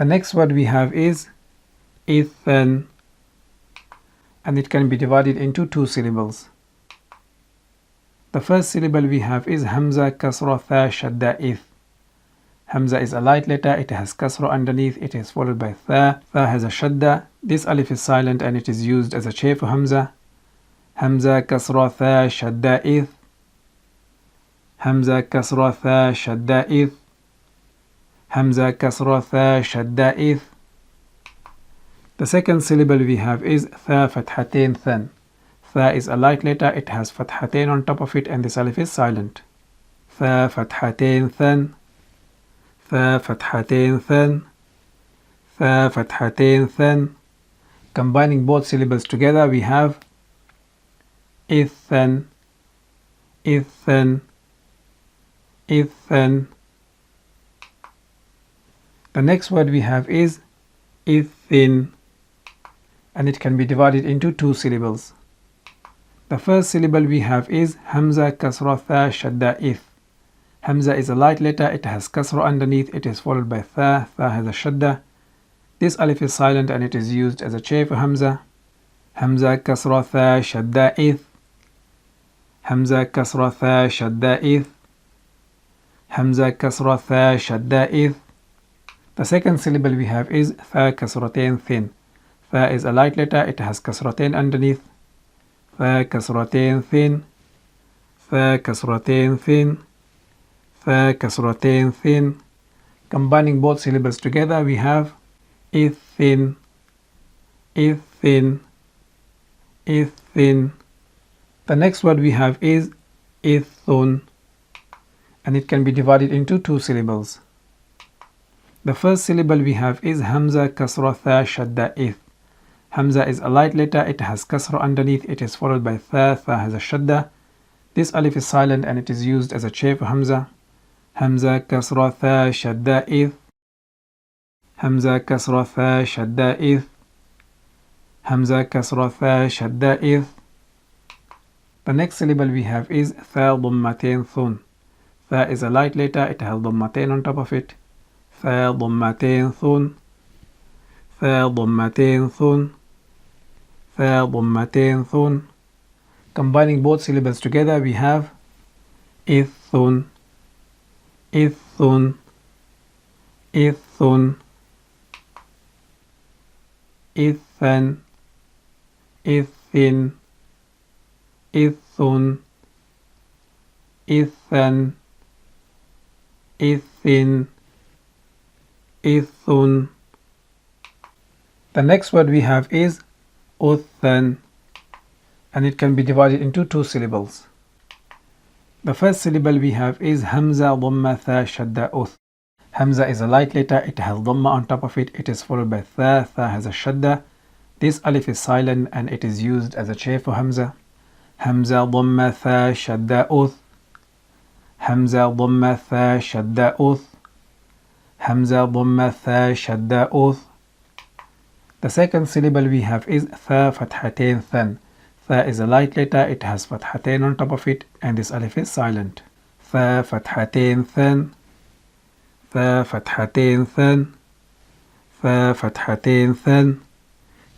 The next word we have is ithan, and it can be divided into two syllables. The first syllable we have is Hamza Kasra Tha Shadda Ith. Hamza is a light letter, it has kasra underneath, it is followed by Tha. Tha has a Shadda. This alif is silent and it is used as a chair for Hamza. Hamza Kasra Tha Shadda Ith. Hamza Kasra Tha Shadda Ith. Hamza Kasra Tha Shadda Ith. The second syllable we have is Tha Fathatain Than. Tha is a light letter, it has Fathatain on top of it and this alif is silent. Tha Fathatain Than. Tha Fathatain Than. Tha Fathatain Than. Combining both syllables together we have ithan, ithan, ithan. The next word we have is ithin, and it can be divided into two syllables. The first syllable we have is Hamza Kasra Tha Shadda Ith. Hamza is a light letter, it has kasra underneath, it is followed by Tha. Tha has a Shadda. This alif is silent and it is used as a chair for Hamza. Hamza Kasra Tha Shadda Ith. Hamza Kasra Tha Shadda Ith. Hamza Kasra Tha Shadda Ith. The second syllable we have is Tha Kasratain Thin. Tha is a light letter, it has kasratain underneath. Tha Kasratain Thin. Tha Kasratain Thin. Tha Kasratain Thin. Combining both syllables together we have ithin, ithin, ithin. The next word we have is ithun, and it can be divided into two syllables. The first syllable we have is Hamza Kasra Tha Shadda Ith. Hamza is a light letter, it has kasra underneath, it is followed by Tha. Tha has a Shadda. This alif is silent and it is used as a chair for Hamza. Hamza Kasra Tha Shadda Ith. Hamza Kasra Tha Shadda Ith. Hamza Kasra Tha Shadda Ith. The next syllable we have is Tha Dhammatain Thun. Tha is a light letter, it has Dhammatain on top of it. Tha Dhammatain Thun. Tha Dhammatain Thun. Tha Dhammatain Thun. Combining both syllables together we have ithun, ithun, ithun, ithan, ithin, ithun, ithan, ithin, ithun. The next word we have is uthan, and it can be divided into two syllables. The first syllable we have is Hamza Dhamma Tha Shadda Uth. Hamza is a light letter, it has Dhamma on top of it, it is followed by Tha. Tha has a Shadda. This alif is silent and it is used as a chair for Hamza. Hamza Dhamma Tha Shadda Uth. Hamza Dhamma Tha Shadda Uth. Hamza Dhamma Tha Shadda Uth. The second syllable we have is Tha Fathatain Than. Tha is a light letter, it has Fathatain on top of it and this alif is silent. Tha Fathatain Than. Tha Fathatain Than. Tha Fathatain Than.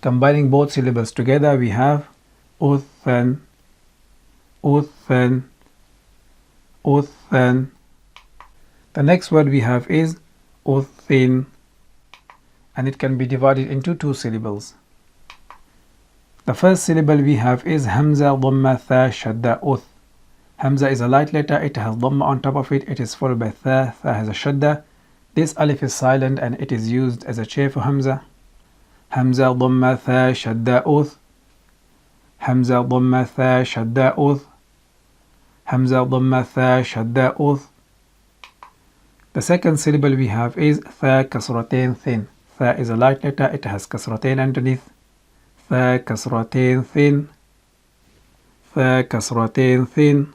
Combining both syllables together we have Uthan, Uthan, Uthan. The next word we have is Uthin, and it can be divided into two syllables. The first syllable we have is Hamza Dhamma Tha Shadda Uth. Hamza is a light letter, it has Dhamma on top of it, it is followed by Tha. Tha has a Shadda. This alif is silent and it is used as a chair for Hamza. Hamza Dhamma Tha Shadda Uth. Hamza Dhamma Tha Shadda Uth. Hamza Dhamma Tha Shadda Uth. The second syllable we have is Tha Kasratain Thin. Tha is a light letter, it has kasratain underneath. Tha Kasratain Thin. Tha Kasratain Thin.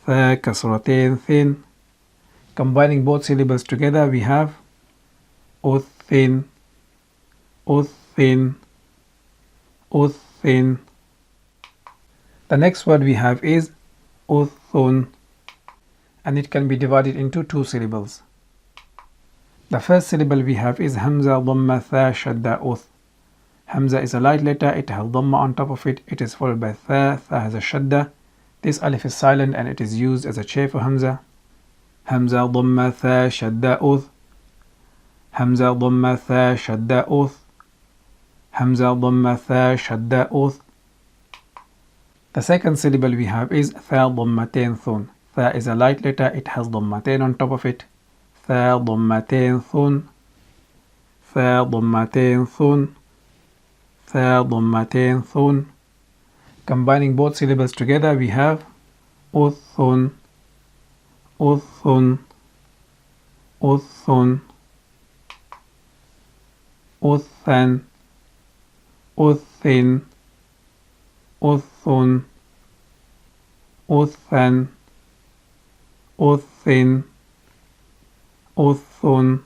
Tha Kasratain Thin. Combining both syllables together we have Uthin, Uthin, Uthin. The next word we have is Uthun, and it can be divided into two syllables. The first syllable we have is Hamza, Dhamma, Tha, Shadda, Uth. Hamza is a light letter, it has Dhamma on top of it. It is followed by Tha, Tha has a Shadda. This alif is silent and it is used as a chair for Hamza. Hamza, Dhamma, Tha, Shadda, Uth. Hamza, Dhamma, Tha, Shadda, Uth. Hamza, Dhamma, Tha, Shadda, Uth. The second syllable we have is Tha, Dhammatain, Thun. Tha is a light letter, it has Dhammatain on top of it. Tha, Dhammatain, Thun. Tha, Dhammatain, Thun. Tha, Dhammatain, Thun. Combining both syllables together we have Uthun, Uthun, Uthun, Uthan, Uthin, Uthun, Uthan, Uthin, Uthun,